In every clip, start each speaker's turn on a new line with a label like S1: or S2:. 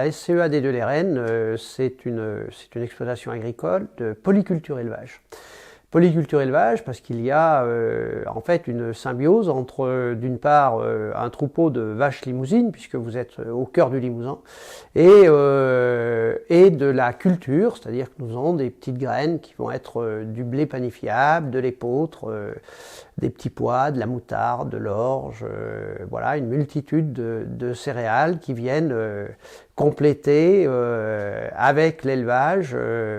S1: la SCEA des Deux-les-Rennes, c'est une exploitation agricole de polyculture élevage. Polyculture élevage parce qu'il y a en fait une symbiose entre d'une part un troupeau de vaches limousines puisque vous êtes au cœur du Limousin et de la culture, c'est-à-dire que nous avons des petites graines qui vont être du blé panifiable, de l'épeautre, des petits pois, de la moutarde, de l'orge, voilà une multitude de céréales qui viennent compléter avec l'élevage.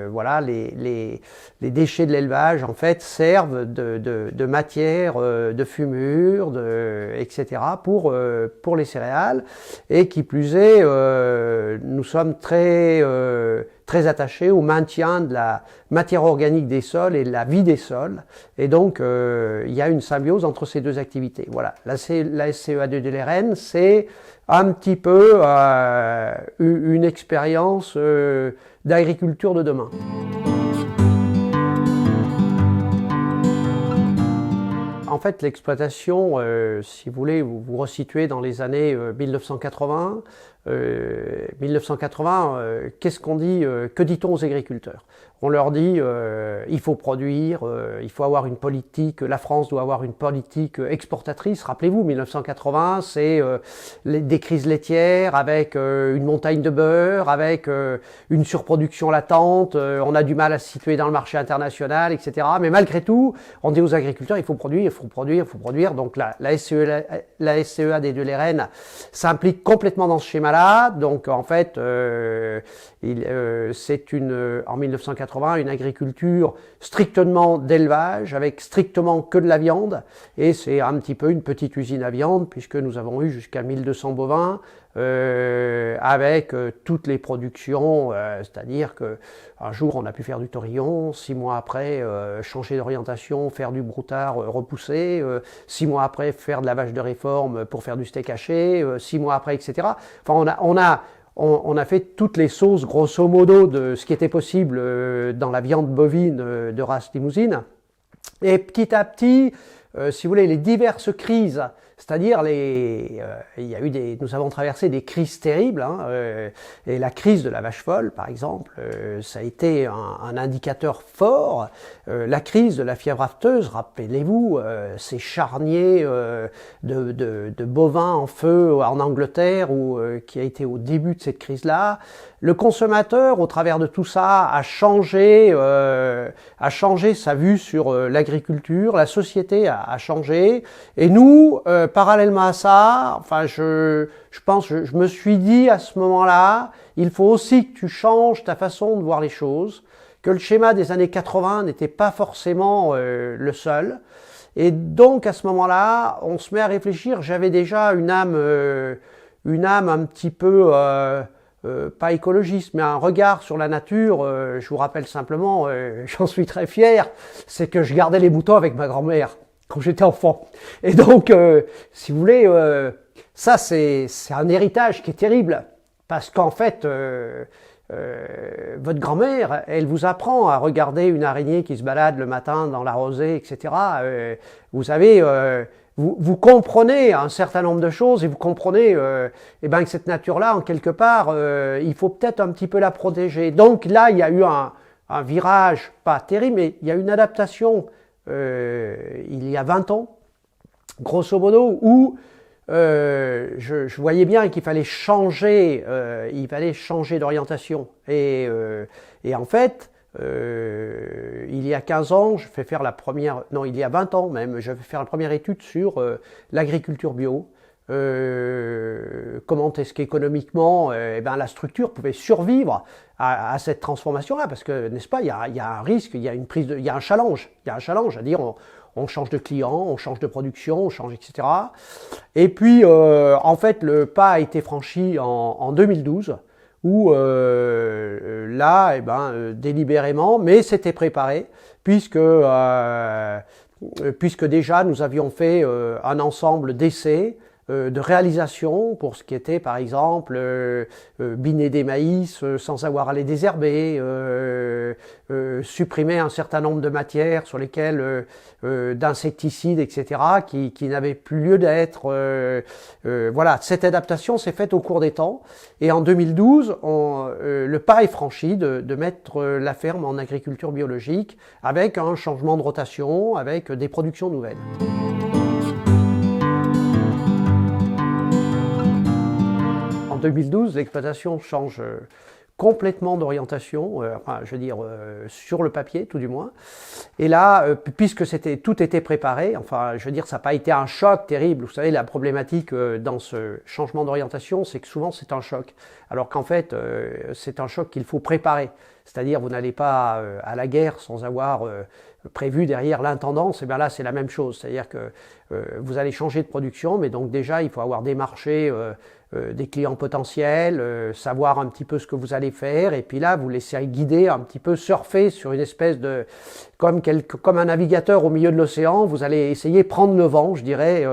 S1: Voilà les déchets de l'élevage en fait servent de matière, de fumure, etc. pour les céréales et qui plus est, nous sommes très attachés au maintien de la matière organique des sols et de la vie des sols. Et donc, il y a une symbiose entre ces deux activités. Voilà, la SCEA de Deux-les-Rennes, c'est un petit peu une expérience d'agriculture de demain. En fait, l'exploitation, si vous voulez, vous vous resituez dans les années 1980. 1980, qu'est-ce qu'on dit, que dit-on aux agriculteurs? On leur dit il faut produire, il faut avoir une politique, la France doit avoir une politique exportatrice. Rappelez-vous, 1980, c'est des crises laitières avec une montagne de beurre, avec une surproduction latente, on a du mal à se situer dans le marché international, etc. Mais malgré tout, on dit aux agriculteurs il faut produire, il faut produire, il faut produire. Donc la SCEA des Deux-les-Rennes s'implique complètement dans ce schéma-là. Donc en fait, c'est en 1980 une agriculture strictement d'élevage avec strictement que de la viande et c'est un petit peu une petite usine à viande puisque nous avons eu jusqu'à 1200 bovins avec toutes les productions, c'est-à-dire que un jour on a pu faire du taurillon, 6 mois après changer d'orientation, faire du broutard repoussé, 6 mois après faire de la vache de réforme pour faire du steak haché, 6 mois après, etc. Enfin on a fait toutes les sauces grosso modo de ce qui était possible dans la viande bovine de race limousine. Et petit à petit, si vous voulez, les diverses crises, c'est-à-dire nous avons traversé des crises terribles, hein, et la crise de la vache folle, par exemple, ça a été un indicateur fort. La crise de la fièvre afteuse, rappelez-vous, ces charniers de bovins en feu en Angleterre, qui a été au début de cette crise-là. Le consommateur, au travers de tout ça, a changé sa vue sur l'agriculture, la société a changé, et nous, parallèlement à ça, enfin, je me suis dit à ce moment-là, il faut aussi que tu changes ta façon de voir les choses, que le schéma des années 80 n'était pas forcément le seul, et donc à ce moment-là, on se met à réfléchir. J'avais déjà une âme un petit peu pas écologiste, mais un regard sur la nature. Je vous rappelle simplement, j'en suis très fier, c'est que je gardais les moutons avec ma grand-mère quand j'étais enfant. Et donc, si vous voulez, ça c'est un héritage qui est terrible, parce qu'en fait, votre grand-mère, elle vous apprend à regarder une araignée qui se balade le matin dans la rosée, etc. Vous savez, vous comprenez un certain nombre de choses et vous comprenez que cette nature-là, en quelque part, il faut peut-être un petit peu la protéger. Donc là, il y a eu un virage, pas terrible, mais il y a une adaptation il y a 20 ans, grosso modo, où je voyais bien qu'il fallait changer, d'orientation. Et en fait, il y a 15 ans, il y a 20 ans même, je vais faire la première étude sur l'agriculture bio. Comment est-ce qu'économiquement la structure pouvait survivre à cette transformation-là, parce que, n'est-ce pas, il y a un risque, il y a un challenge, à dire on change de client, on change de production, on change, etc. Et puis, en fait, le pas a été franchi en 2012, où délibérément, mais c'était préparé, puisque déjà nous avions fait un ensemble d'essais, de réalisation pour ce qui était par exemple biner des maïs sans avoir à les désherber, supprimer un certain nombre de matières sur lesquelles d'insecticides, etc., qui n'avaient plus lieu d'être. Voilà, cette adaptation s'est faite au cours des temps. Et en 2012, le pas est franchi de mettre la ferme en agriculture biologique avec un changement de rotation, avec des productions nouvelles. En 2012, l'exploitation change complètement d'orientation, enfin, je veux dire, sur le papier, tout du moins. Et là, puisque tout était préparé, enfin, je veux dire, ça n'a pas été un choc terrible. Vous savez, la problématique dans ce changement d'orientation, c'est que souvent, c'est un choc. Alors qu'en fait, c'est un choc qu'il faut préparer. C'est-à-dire, vous n'allez pas à la guerre sans avoir prévu derrière l'intendance. Et bien là, c'est la même chose. C'est-à-dire que vous allez changer de production, mais donc déjà, il faut avoir des marchés, des clients potentiels, savoir un petit peu ce que vous allez faire, et puis là, vous laissez guider, un petit peu surfer sur une espèce de... Comme un navigateur au milieu de l'océan, vous allez essayer de prendre le vent, je dirais,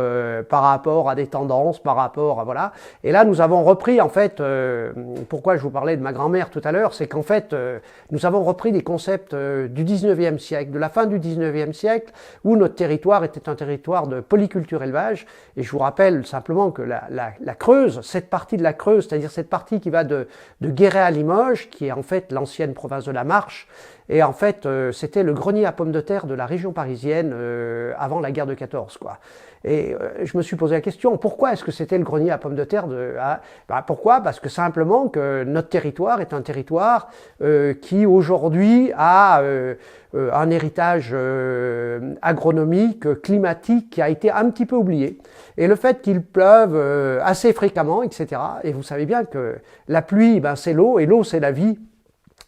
S1: par rapport à des tendances, par rapport à... Voilà. Et là, nous avons repris, en fait, pourquoi je vous parlais de ma grand-mère tout à l'heure, c'est qu'en fait, nous avons repris des concepts du 19e siècle, de la fin du 19e siècle, où notre territoire était un territoire de polyculture-élevage, et je vous rappelle simplement que la Creuse, cette partie de la Creuse, c'est-à-dire cette partie qui va de Guéret à Limoges, qui est en fait l'ancienne province de la Marche, et en fait c'était le grenier à pommes de terre de la région parisienne avant la guerre de 14, quoi. Et je me suis posé la question, pourquoi est-ce que c'était le grenier à pommes de terre pourquoi? Parce que simplement que notre territoire est un territoire qui aujourd'hui a un héritage agronomique, climatique qui a été un petit peu oublié. Et le fait qu'il pleuve assez fréquemment, etc. Et vous savez bien que la pluie, c'est l'eau, et l'eau, c'est la vie.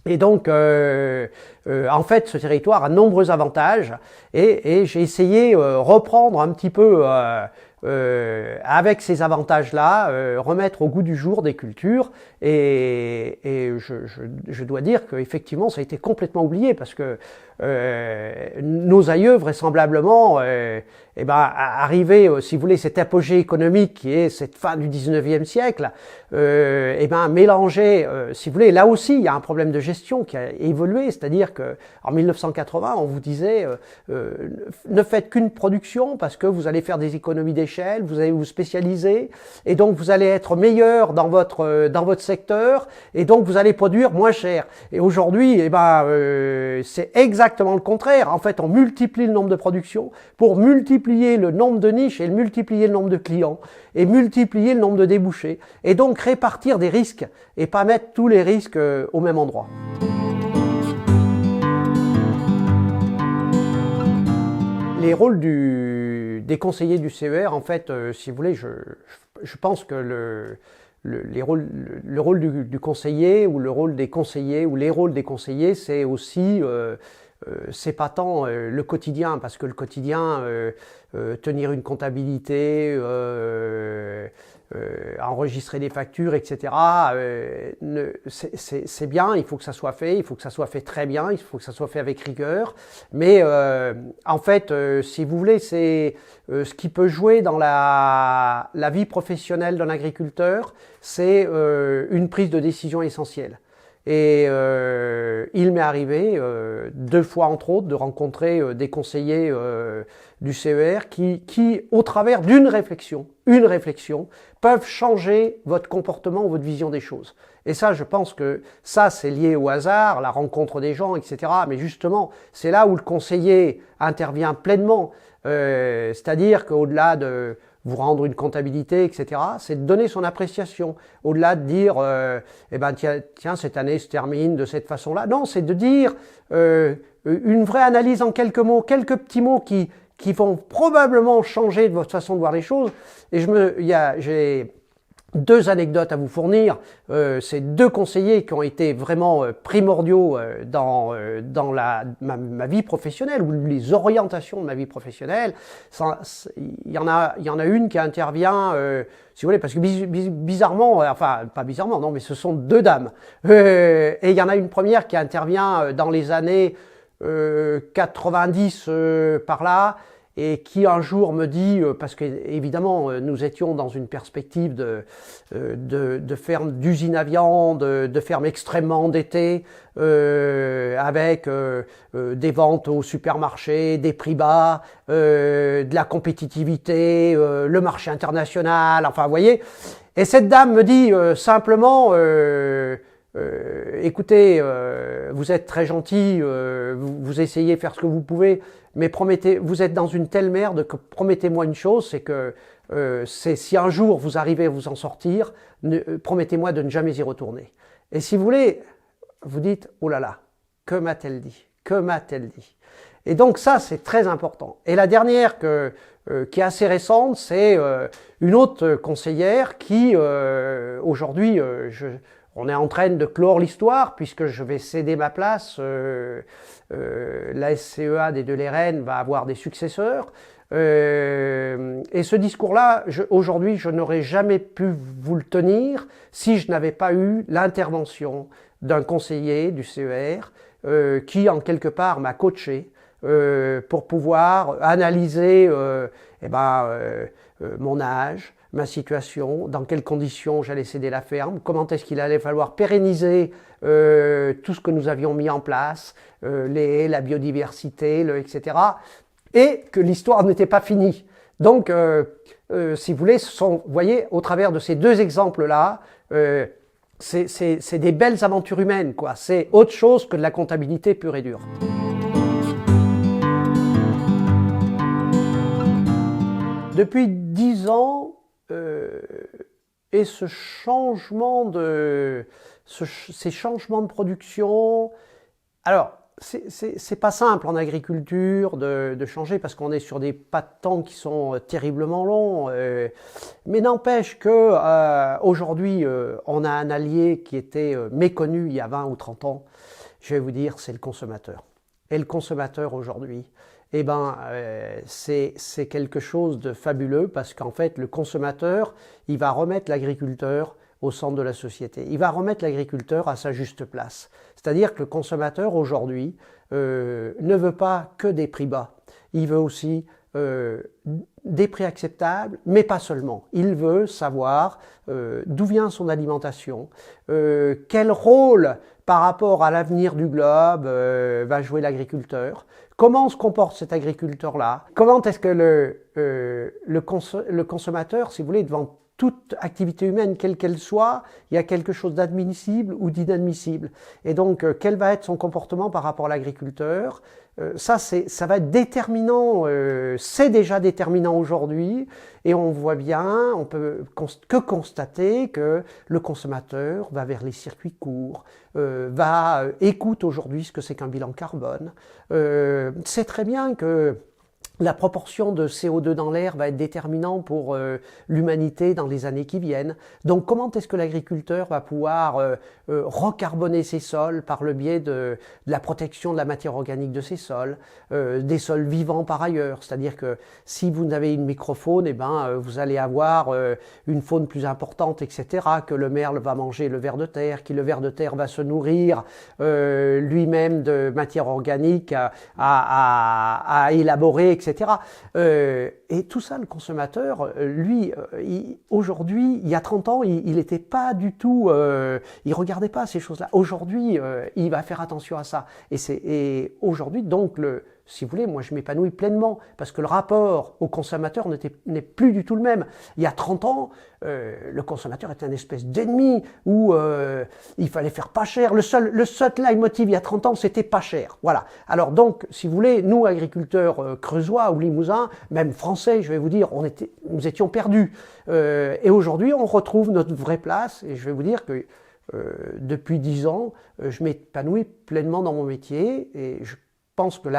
S1: Et donc, en fait, ce territoire a de nombreux avantages, et j'ai essayé reprendre un petit peu, avec ces avantages-là, remettre au goût du jour des cultures, et je dois dire qu'effectivement, ça a été complètement oublié, parce que nos aïeux, vraisemblablement, arrivé, si vous voulez, cet apogée économique qui est cette fin du 19e siècle, mélanger, si vous voulez, là aussi, il y a un problème de gestion qui a évolué, c'est-à-dire que en 1980, on vous disait ne faites qu'une production parce que vous allez faire des économies d'échelle, vous allez vous spécialiser, et donc vous allez être meilleur dans votre secteur, et donc vous allez produire moins cher. Et aujourd'hui, c'est exactement le contraire. En fait, on multiplie le nombre de productions pour multiplier le nombre de niches et multiplier le nombre de clients et multiplier le nombre de débouchés, et donc répartir des risques et pas mettre tous les risques au même endroit. Les rôles des conseillers du CER, en fait, si vous voulez, je pense que le rôle du conseiller, ou le rôle des conseillers, ou les rôles des conseillers, c'est aussi c'est pas tant le quotidien, parce que le quotidien, tenir une comptabilité, enregistrer des factures, etc., c'est bien, il faut que ça soit fait, il faut que ça soit fait très bien, il faut que ça soit fait avec rigueur, mais en fait, si vous voulez, c'est ce qui peut jouer dans la vie professionnelle d'un agriculteur, c'est une prise de décision essentielle. Et il m'est arrivé 2 fois entre autres de rencontrer des conseillers du CER qui, au travers d'une réflexion, peuvent changer votre comportement ou votre vision des choses. Et ça, je pense que ça, c'est lié au hasard, la rencontre des gens, etc. Mais justement, c'est là où le conseiller intervient pleinement. C'est-à-dire qu'au-delà de vous rendre une comptabilité, etc., c'est de donner son appréciation. Au-delà de dire, tiens, cette année se termine de cette façon-là. Non, c'est de dire une vraie analyse en quelques mots, quelques petits mots qui vont probablement changer de votre façon de voir les choses. Et j'ai 2 anecdotes à vous fournir. C'est 2 conseillers qui ont été vraiment primordiaux dans ma vie professionnelle, ou les orientations de ma vie professionnelle. Il y en a une qui intervient, si vous voulez, parce que bizarrement, enfin pas bizarrement, non, mais ce sont 2 dames. Et il y en a une première qui intervient dans les années 90 par là, et qui un jour me dit, parce qu'évidemment nous étions dans une perspective de ferme, d'usine à viande, de ferme extrêmement endettée, avec des ventes au supermarché, des prix bas, de la compétitivité, le marché international, enfin vous voyez. Et cette dame me dit simplement, écoutez, vous êtes très gentil, vous essayez de faire ce que vous pouvez, mais promettez, vous êtes dans une telle merde que promettez-moi une chose, c'est que si un jour vous arrivez à vous en sortir, promettez-moi de ne jamais y retourner. Et si vous voulez, vous dites, oh là là, que m'a-t-elle dit? Que m'a-t-elle dit? Et donc ça, c'est très important. Et la dernière qui est assez récente, c'est une autre conseillère qui, aujourd'hui, on est en train de clore l'histoire puisque je vais céder ma place. La SCEA des Deux-les-Reines va avoir des successeurs. Et ce discours-là, aujourd'hui, je n'aurais jamais pu vous le tenir si je n'avais pas eu l'intervention d'un conseiller du CER qui, en quelque part, m'a coaché pour pouvoir analyser mon âge, ma situation, dans quelles conditions j'allais céder la ferme, comment est-ce qu'il allait falloir pérenniser tout ce que nous avions mis en place, les haies, la biodiversité, etc. Et que l'histoire n'était pas finie. Donc, si vous voulez, vous voyez, au travers de ces deux exemples-là, c'est des belles aventures humaines, quoi. C'est autre chose que de la comptabilité pure et dure. Depuis 10 ans, et ces changements de production, alors c'est pas simple en agriculture de changer parce qu'on est sur des pas de temps qui sont terriblement longs, mais n'empêche que aujourd'hui on a un allié qui était méconnu il y a 20 ou 30 ans, je vais vous dire, c'est le consommateur. Et le consommateur aujourd'hui, eh ben, c'est quelque chose de fabuleux parce qu'en fait, le consommateur, il va remettre l'agriculteur au centre de la société. Il va remettre l'agriculteur à sa juste place. C'est-à-dire que le consommateur, aujourd'hui, ne veut pas que des prix bas. Il veut aussi des prix acceptables, mais pas seulement. Il veut savoir d'où vient son alimentation, quel rôle par rapport à l'avenir du globe va jouer l'agriculteur, comment se comporte cet agriculteur-là, comment est-ce que le consommateur, si vous voulez, devant toute activité humaine, quelle qu'elle soit, il y a quelque chose d'admissible ou d'inadmissible. Et donc, quel va être son comportement par rapport à l'agriculteur? Ça va être déterminant, c'est déjà déterminant aujourd'hui, et on voit bien, on peut que constater que le consommateur va vers les circuits courts, écoute aujourd'hui ce que c'est qu'un bilan carbone, sait très bien que la proportion de CO2 dans l'air va être déterminante pour l'humanité dans les années qui viennent. Donc comment est-ce que l'agriculteur va pouvoir recarboner ses sols par le biais de la protection de la matière organique de ses sols, des sols vivants par ailleurs. C'est-à-dire que si vous avez une microfaune, eh ben, vous allez avoir une faune plus importante, etc., que le merle va manger le ver de terre, qui le ver de terre va se nourrir lui-même de matière organique à élaborer, etc. Et tout ça, le consommateur, lui, aujourd'hui, il y a 30 ans, il n'était pas du tout, il regardait pas ces choses-là. Aujourd'hui, il va faire attention à ça. Et aujourd'hui, donc, si vous voulez, moi je m'épanouis pleinement parce que le rapport au consommateur n'est plus du tout le même. Il y a 30 ans, le consommateur était une espèce d'ennemi où il fallait faire pas cher. Le seul leitmotiv il y a 30 ans, c'était pas cher. Voilà. Alors donc, si vous voulez, nous agriculteurs creusois ou limousins, même français, je vais vous dire, nous étions perdus. Et aujourd'hui, on retrouve notre vraie place. Et je vais vous dire que depuis 10 ans, je m'épanouis pleinement dans mon métier et je pense que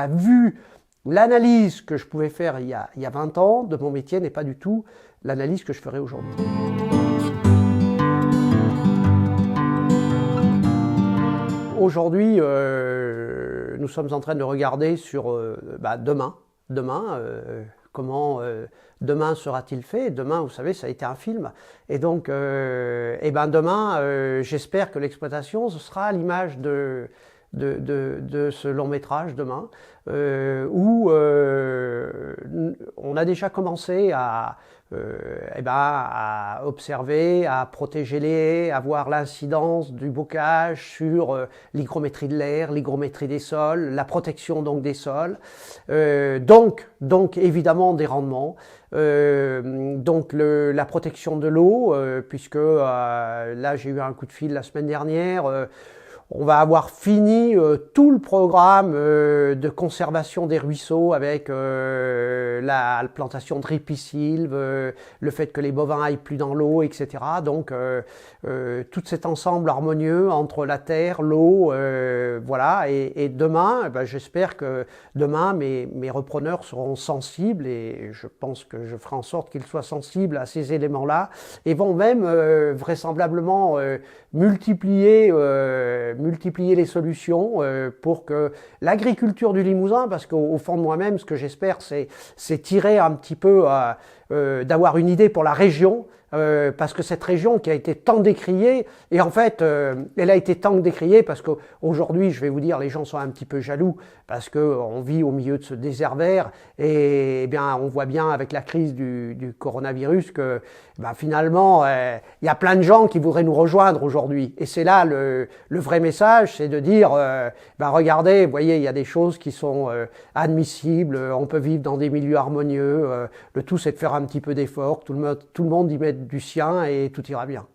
S1: l'analyse que je pouvais faire il y a 20 ans de mon métier n'est pas du tout l'analyse que je ferai aujourd'hui. Aujourd'hui, nous sommes en train de regarder sur demain. Comment demain sera-t-il fait? Demain, vous savez, ça a été un film. Et donc, demain, j'espère que l'exploitation, ce sera à l'image de ce long métrage demain, où on a déjà commencé à observer, à protéger les haies, à voir l'incidence du bocage sur l'hygrométrie de l'air, l'hygrométrie des sols, la protection donc des sols, donc évidemment des rendements, donc la protection de l'eau, puisque là j'ai eu un coup de fil la semaine dernière. On va avoir fini tout le programme de conservation des ruisseaux avec la plantation de ripisylve, le fait que les bovins aillent plus dans l'eau, etc. Donc tout cet ensemble harmonieux entre la terre, l'eau, voilà. Et demain, j'espère que demain mes repreneurs seront sensibles, et je pense que je ferai en sorte qu'ils soient sensibles à ces éléments-là, et vont même vraisemblablement multiplier les solutions pour que l'agriculture du Limousin, parce qu'au fond de moi-même, ce que j'espère, c'est tirer un petit peu, d'avoir une idée pour la région, parce que cette région qui a été tant décriée, et en fait, elle a été tant décriée parce qu'aujourd'hui, je vais vous dire, les gens sont un petit peu jaloux, parce qu'on vit au milieu de ce désert vert, et, bien, on voit bien avec la crise du coronavirus que finalement, il y a plein de gens qui voudraient nous rejoindre aujourd'hui. Et c'est là le vrai message, c'est de dire, regardez, vous voyez, il y a des choses qui sont admissibles, on peut vivre dans des milieux harmonieux, le tout c'est de faire un petit peu d'effort, tout le monde y met du sien et tout ira bien.